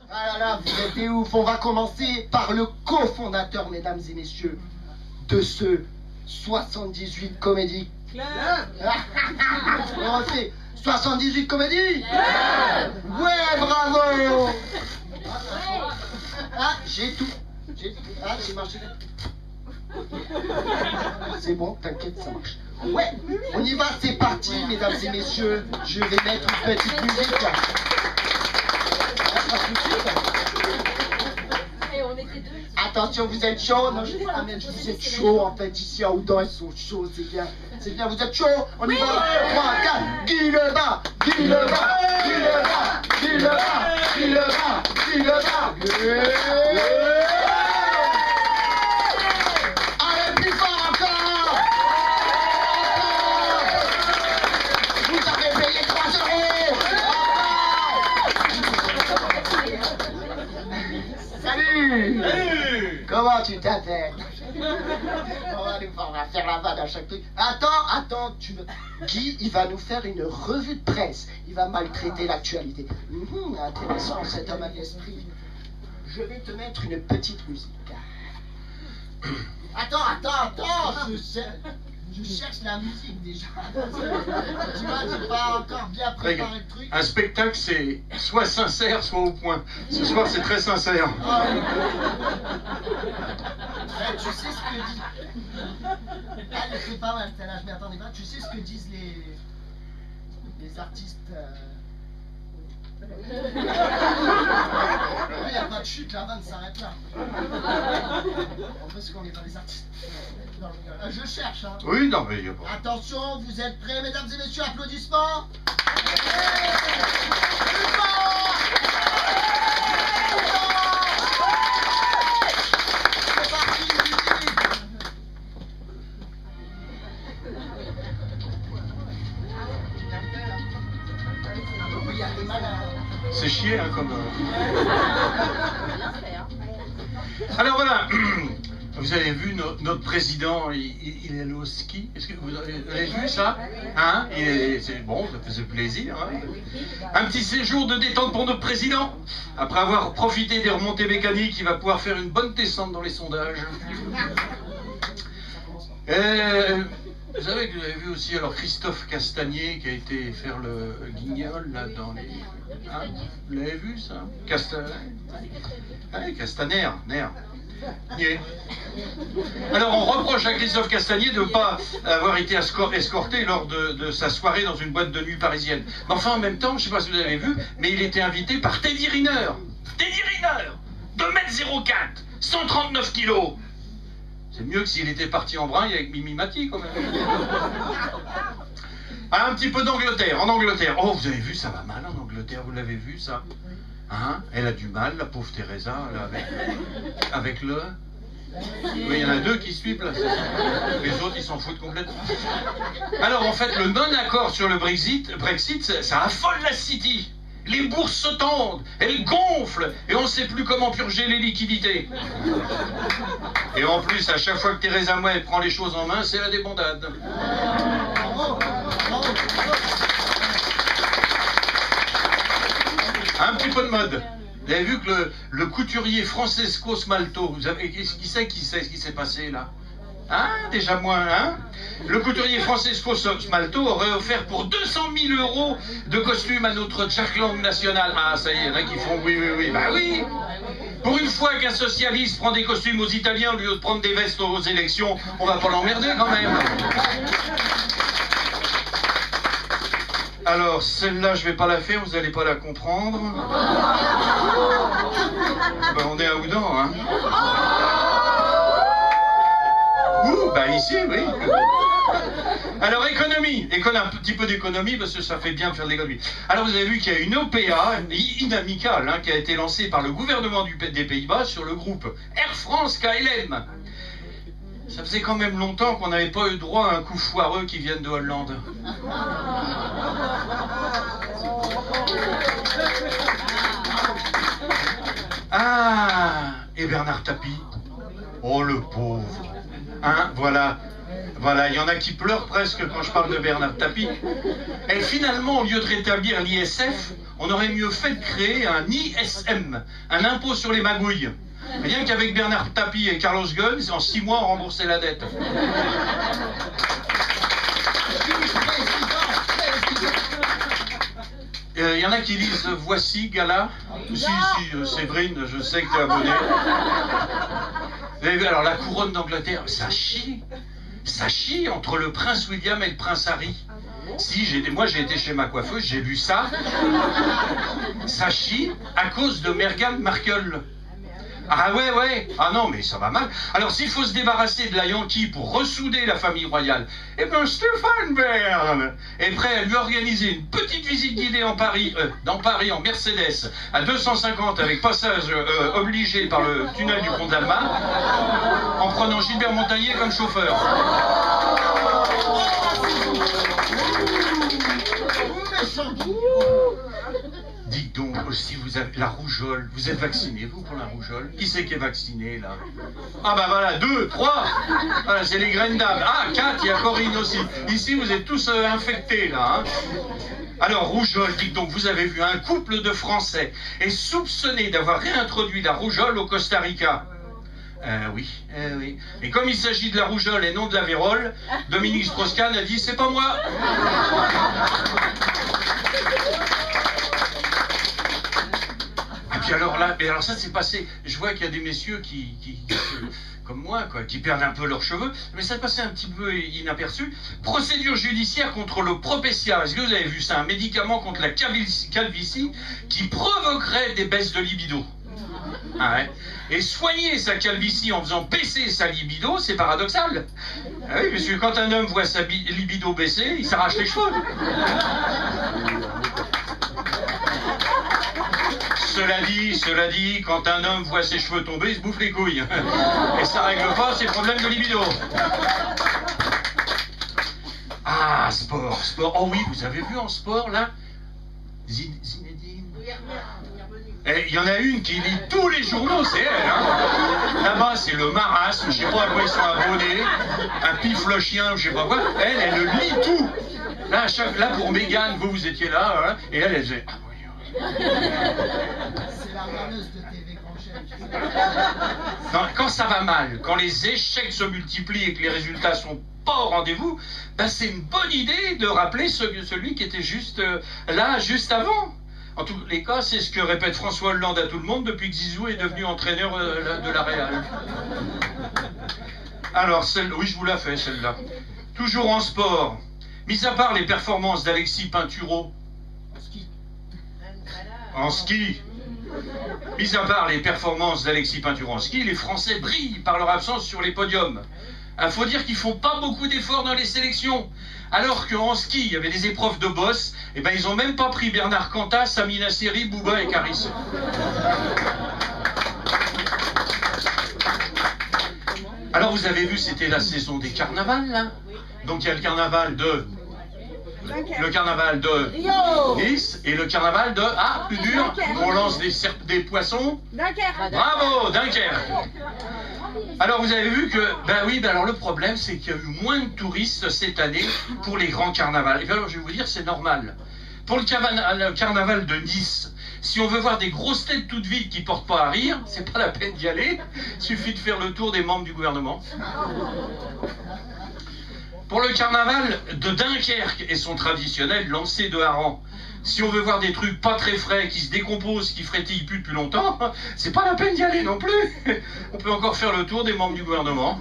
Ah là là, vous êtes des ouf. On va commencer par le cofondateur, mesdames et messieurs, de ce 78 comédie. On refait 78 comédies. Ouais, bravo. Ah, j'ai tout. Ah, j'ai marché. C'est bon, t'inquiète, ça marche. Ouais, on y va, c'est parti, mesdames et messieurs. Je vais mettre une petite musique. Attention, vous êtes chaud? Non, je vais pas mettre, vous êtes chaud en fait, ici à Oudan, ils sont chauds, c'est bien. C'est bien, vous êtes chaud? On y va? 3, 4, Guy le bas, Guy le bas, Guy le bas, Guy le bas, Guy le bas, Guy le bas. Allez, plus fort encore! Vous avez payé 3 €! Salut! Comment tu t'appelles? On va faire la vanne à chaque truc. Attends, Guy, il va nous faire une revue de presse. Il va maltraiter l'actualité. Intéressant, cet homme à l'esprit. Je vais te mettre une petite musique. Attends, je cherche la musique déjà. Tu vois, j'ai pas encore bien préparé le truc. Un spectacle, c'est soit sincère, soit au point. Ce soir, c'est très sincère. Tu sais ce que dit... Elle c'est pas mal, celle-là, je m'y attendais pas. Tu sais ce que disent les artistes... Il n'y a pas de chute, la vanne s'arrête là. On peut se qu'on est pas les artistes. Non, je cherche, hein. Oui, non, mais il y a pas... Attention, vous êtes prêts, mesdames et messieurs, applaudissements. C'est parti, C'est chier, hein, comme... Alors voilà, vous avez vu notre président, il est allé au ski. Est-ce que vous avez vu ça? Hein? C'est bon, ça faisait plaisir. Hein? Un petit séjour de détente pour notre président. Après avoir profité des remontées mécaniques, il va pouvoir faire une bonne descente dans les sondages. Vous savez que vous avez vu aussi alors Christophe Castagnier qui a été faire le guignol là dans les... Hein, vous l'avez vu ça? Castaner, nerf. Yeah. Alors on reproche à Christophe Castagnier de ne pas avoir été escorté lors de sa soirée dans une boîte de nuit parisienne. Mais enfin en même temps, je ne sais pas si vous avez vu, mais il était invité par Teddy Riner. Teddy Riner, 2,04 m, 139 kilos. C'est mieux que s'il était parti en braille avec Mimi Mati, quand même. Ah, un petit peu d'Angleterre, en Angleterre. Oh, vous avez vu, ça va mal en Angleterre, vous l'avez vu, ça? Hein? Elle a du mal, la pauvre Teresa, là, avec le... Oui, il y en a 2 qui suivent, là, c'est ça. Les autres, ils s'en foutent complètement. Alors, en fait, le non-accord sur le Brexit, ça affole la City. Les bourses se tendent, elles gonflent, et on ne sait plus comment purger les liquidités. Et en plus, à chaque fois que Theresa May prend les choses en main, c'est la débandade. Un petit peu de mode. Vous avez vu que le couturier Francesco Smalto, vous savez, qui sait ce qui s'est passé là? Hein? Déjà moins, hein? Le couturier Francesco Smalto aurait offert pour 200 000 € de costume à notre Jack Lang national. Ah, ça y est, il y en a qui font oui. Bah oui! Pour une fois qu'un socialiste prend des costumes aux Italiens au lieu de prendre des vestes aux élections, on va pas l'emmerder quand même. Alors, celle-là, je vais pas la faire, vous allez pas la comprendre. Ben, on est à Oudan, hein? Ouh, bah ici, oui. Alors, économie, un petit peu d'économie, parce que ça fait bien de faire de l'économie. Alors, vous avez vu qu'il y a une OPA, inamicale, hein, qui a été lancée par le gouvernement des Pays-Bas sur le groupe Air France KLM. Ça faisait quand même longtemps qu'on n'avait pas eu droit à un coup foireux qui vienne de Hollande. Ah, et Bernard Tapie. Oh, le pauvre. Hein, voilà, il y en a qui pleurent presque quand je parle de Bernard Tapie. Et finalement, au lieu de rétablir l'ISF, on aurait mieux fait de créer un ISM, un impôt sur les magouilles. Rien qu'avec Bernard Tapie et Carlos Ghosn, en 6 mois, on remboursait la dette. Il y en a qui lisent Voici, Gala. Si, Séverine, je sais que tu es abonné. Vous avez vu, alors la couronne d'Angleterre, ça chie. Ça chie entre le prince William et le prince Harry. Si, moi j'ai été chez ma coiffeuse, j'ai lu ça. Ça chie à cause de Meghan Markle. Ah ouais, ah non, mais ça va mal. Alors s'il faut se débarrasser de la Yankee pour ressouder la famille royale, eh bien Stéphane Bern est prêt à lui organiser une petite visite guidée dans Paris en Mercedes à 250 avec passage obligé par le tunnel du pont d'Alma, en prenant Gilbert Montagnier comme chauffeur. Dites donc, aussi vous avez la rougeole. Vous êtes vacciné, vous, pour la rougeole? Qui c'est qui est vacciné, là? Ah bah voilà, 2, 3. Voilà, c'est les graines d'âme. Ah, 4, il y a Corinne aussi. Ici, vous êtes tous infectés, là. Hein. Alors, rougeole, dites donc, vous avez vu un couple de Français est soupçonné d'avoir réintroduit la rougeole au Costa Rica. Oui. Et comme il s'agit de la rougeole et non de la vérole, Dominique Strauss-Kahn a dit, c'est pas moi. Et puis alors là, mais alors ça c'est passé, je vois qu'il y a des messieurs qui comme moi, quoi, qui perdent un peu leurs cheveux, mais ça passait un petit peu inaperçu. Procédure judiciaire contre le Propecia. Est-ce que vous avez vu ça? Un médicament contre la calvitie qui provoquerait des baisses de libido. Ah ouais. Et soigner sa calvitie en faisant baisser sa libido, c'est paradoxal. Ah oui, parce que quand un homme voit sa libido baisser, il s'arrache les cheveux. Cela dit, quand un homme voit ses cheveux tomber, il se bouffe les couilles. Et ça règle pas ses problèmes de libido. Ah, sport. Oh oui, vous avez vu en sport, là, Zinedine. Il y en a une qui lit tous les journaux, c'est elle. Hein. Là-bas, c'est le marasme, je sais pas à quoi ils sont abonnés, un pifle chien, je sais pas quoi. Elle lit tout. Là, pour Mégane, vous étiez là, hein, et elle disait... Ah, c'est la runneuse de TV Grand. Quand ça va mal, quand les échecs se multiplient et que les résultats sont pas au rendez-vous, ben c'est une bonne idée de rappeler celui qui était juste là, juste avant. En tous les cas, c'est ce que répète François Hollande à tout le monde depuis que Zizou est devenu entraîneur de la Real. Alors, oui, je vous la fais, celle-là. Toujours en sport. Mis à part les performances d'Alexis Pinturo. En ski. Mis à part les performances d'Alexis Pinturo en ski, les Français brillent par leur absence sur les podiums. Il faut dire qu'ils font pas beaucoup d'efforts dans les sélections. Alors qu'en ski, il y avait des épreuves de boss, et ben ils ont même pas pris Bernard Cantat, Samina Seri, Bouba et Caris. Alors vous avez vu, c'était la saison des carnavals, là. Donc il y a le carnaval de Nice et le carnaval de... Ah, plus dur, on lance des poissons. Dunkerque. Bravo, Dunkerque. Alors vous avez vu que, alors le problème c'est qu'il y a eu moins de touristes cette année pour les grands carnavals. Et bien alors je vais vous dire, c'est normal. Pour le carnaval de Nice, si on veut voir des grosses têtes toutes vides qui portent pas à rire, c'est pas la peine d'y aller. Il suffit de faire le tour des membres du gouvernement. Pour le carnaval de Dunkerque et son traditionnel lancer de hareng, si on veut voir des trucs pas très frais, qui se décomposent, qui frétillent plus depuis longtemps, c'est pas la peine d'y aller non plus. On peut encore faire le tour des membres du gouvernement.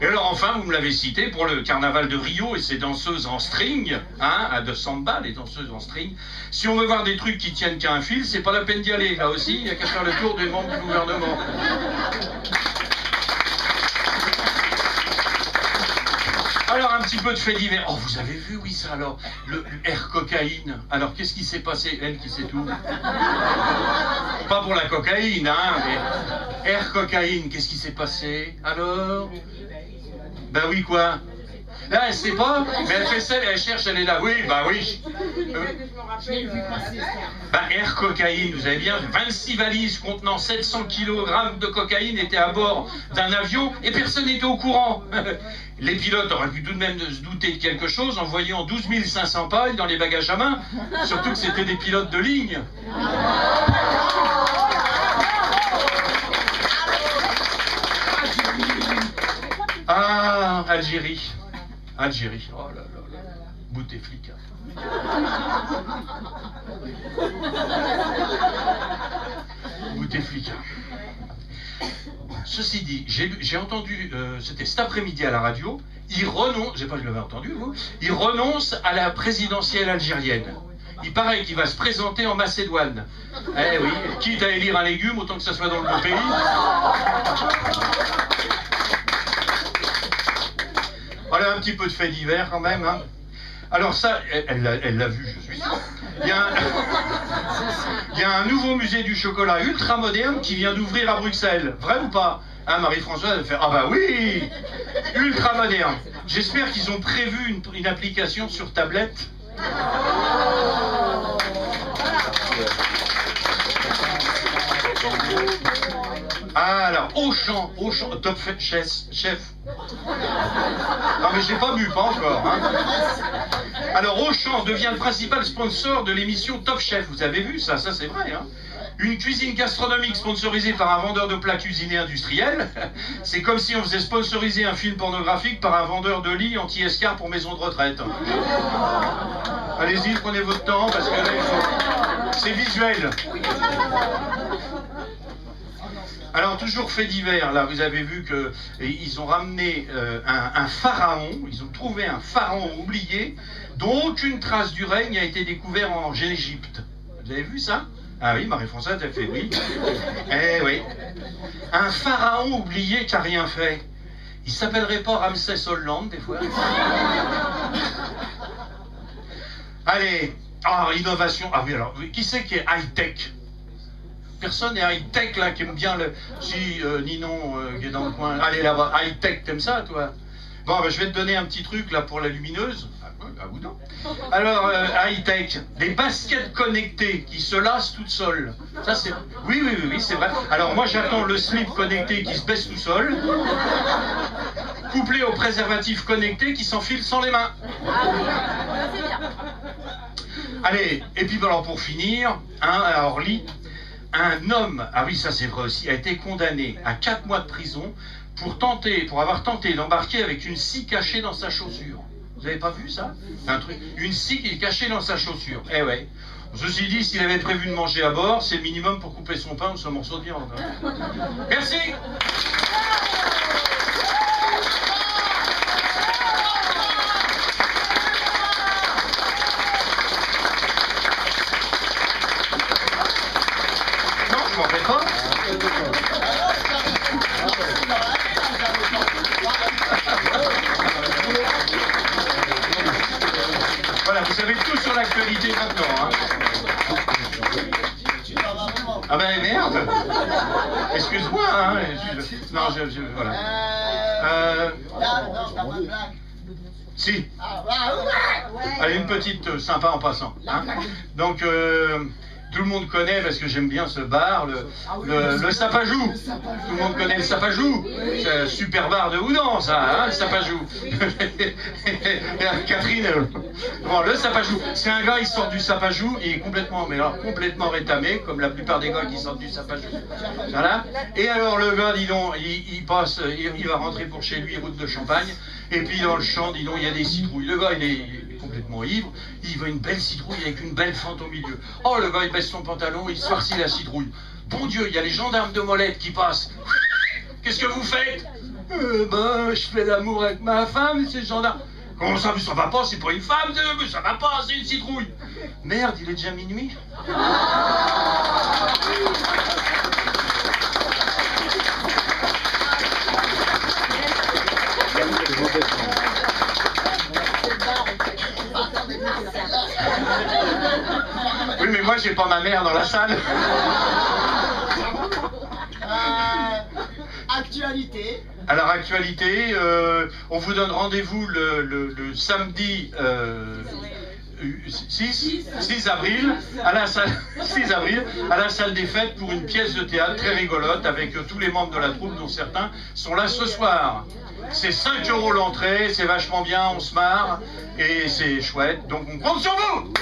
Et alors enfin, vous me l'avez cité, pour le carnaval de Rio et ses danseuses en string, hein, à de samba, les danseuses en string, si on veut voir des trucs qui tiennent qu'à un fil, c'est pas la peine d'y aller. Là aussi, il n'y a qu'à faire le tour des membres du gouvernement. Alors, un petit peu de fait divers. Oh, vous avez vu, oui, ça, alors, le air cocaïne. Alors, qu'est-ce qui s'est passé? Elle qui sait tout. Pas pour la cocaïne, hein, mais air cocaïne, qu'est-ce qui s'est passé? Alors? Ben oui, quoi? Là, elle sait pas, mais elle fait ça, elle cherche, elle est là. Oui, bah oui. Air cocaïne, vous avez bien, 26 valises contenant 700 kg de cocaïne étaient à bord d'un avion et personne n'était au courant. Les pilotes auraient pu tout de même se douter de quelque chose en voyant 12 500 pailles dans les bagages à main, surtout que c'était des pilotes de ligne. Ah, Algérie. Algérie. Oh là là là. Bouteflika. Bouteflika. Ceci dit, j'ai entendu, c'était cet après-midi à la radio, il renonce, je sais pas, je l'avais entendu, vous, il renonce à la présidentielle algérienne. Il paraît qu'il va se présenter en Macédoine. Eh oui, quitte à élire un légume, autant que ça soit dans le bon pays. Voilà un petit peu de fait divers quand même. Hein. Alors ça, elle l'a vu, je suis sûr. Il y a un nouveau musée du chocolat ultra moderne qui vient d'ouvrir à Bruxelles. Vrai ou pas? Hein, Marie-Françoise, elle fait « Ah bah oui, ultra moderne ». J'espère qu'ils ont prévu une application sur tablette. Ah, alors, Auchan, top chef. Non mais j'ai bu, pas encore. Hein. Alors, Auchan devient le principal sponsor de l'émission Top Chef. Vous avez vu ça? Ça c'est vrai. Hein. Une cuisine gastronomique sponsorisée par un vendeur de plats cuisinés industriels. C'est comme si on faisait sponsoriser un film pornographique par un vendeur de lits anti-escar pour maison de retraite. Allez-y, prenez votre temps parce que là, c'est visuel. Alors, toujours fait divers, là, vous avez vu qu'ils ont ramené un pharaon, ils ont trouvé un pharaon oublié, dont aucune trace du règne a été découverte en Égypte. Vous avez vu ça? Ah oui, Marie-Françoise, elle fait oui. Eh oui. Un pharaon oublié qui n'a rien fait. Il s'appellerait pas Ramsès Hollande, des fois? Allez, innovation. Ah oui, alors, qui c'est qui est high-tech? Personne est high-tech là qui aime bien le... Si, Ninon qui est dans le coin. Allez là-bas, high-tech, t'aimes ça toi? Bon, ben, je vais te donner un petit truc là pour la lumineuse. Ah ou non. Alors, high-tech, des baskets connectées qui se lassent toutes seules. Ça c'est... Oui, c'est vrai. Alors moi j'attends le slip connecté qui se baisse tout seul, couplé au préservatif connecté qui s'enfile sans les mains. Ah oui, c'est bien. Allez, et puis alors pour finir, à Orly, un homme, ah oui ça c'est vrai aussi, a été condamné à 4 mois de prison pour avoir tenté d'embarquer avec une scie cachée dans sa chaussure. Vous avez pas vu ça? Un truc, une scie qui est cachée dans sa chaussure. Eh ouais. Ceci dit, s'il avait prévu de manger à bord, c'est le minimum pour couper son pain ou son morceau de viande. Merci. Non, je m'en fais pas. Voilà, vous savez tout sur l'actualité maintenant. Hein. Ah ben merde. Excuse-moi. Hein. Non, voilà. Si. Allez, une petite sympa en passant. Hein. Donc, tout le monde connaît, parce que j'aime bien ce bar, le Sapajou. Tout le monde connaît le Sapajou. C'est un super bar de Houdan, ça, hein, le Sapajou. Catherine, bon, le Sapajou. C'est un gars, il sort du Sapajou, il est complètement, mais alors, complètement rétamé, comme la plupart des gars qui sortent du Sapajou. Voilà. Et alors, le gars, dis donc, il passe, il va rentrer pour chez lui, route de Champagne, et puis dans le champ, dis donc, il y a des citrouilles. Le gars, il est complètement ivre, il veut une belle citrouille avec une belle fente au milieu. Oh, le gars, il baisse son pantalon, il se farcit la citrouille. Bon Dieu, il y a les gendarmes de Molette qui passent. Qu'est-ce que vous faites? Ben, je fais l'amour avec ma femme, c'est le gendarme. Comment ça va pas, c'est pas une femme, ça va pas, c'est une citrouille. Merde, il est déjà minuit. Oui, mais moi, j'ai pas ma mère dans la salle. Actualité. Alors, actualité, on vous donne rendez-vous le samedi 6 avril, à la salle, 6 avril, à la salle des fêtes pour une pièce de théâtre très rigolote avec tous les membres de la troupe, dont certains sont là ce soir. C'est 5 € l'entrée, c'est vachement bien, on se marre, et c'est chouette, donc on compte sur vous.